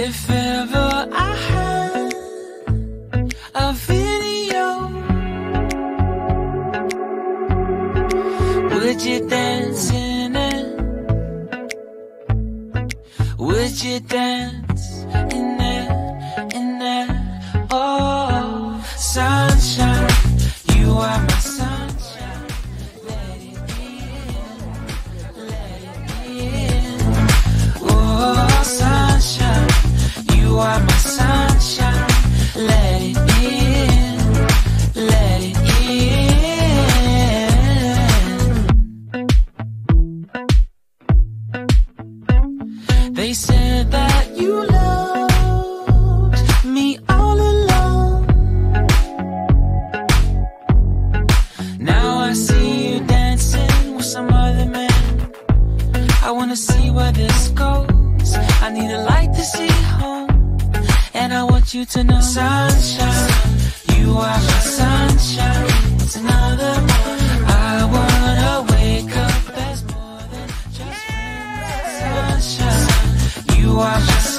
If ever I had a video, would you dance in it? Would you dance in it, in it? Oh, sunshine, you are my sunshine. Let it in, let it in. Oh, sunshine, you are my sunshine. Let it in, let it in. They said that you loved me all along. Now I see you dancing with some other man. I wanna see where this goes. I need a light to see home, and I want you to know, sunshine, you are my sunshine. It's another morning. I wanna wake up as more than just friends. Sunshine, you are my sunshine.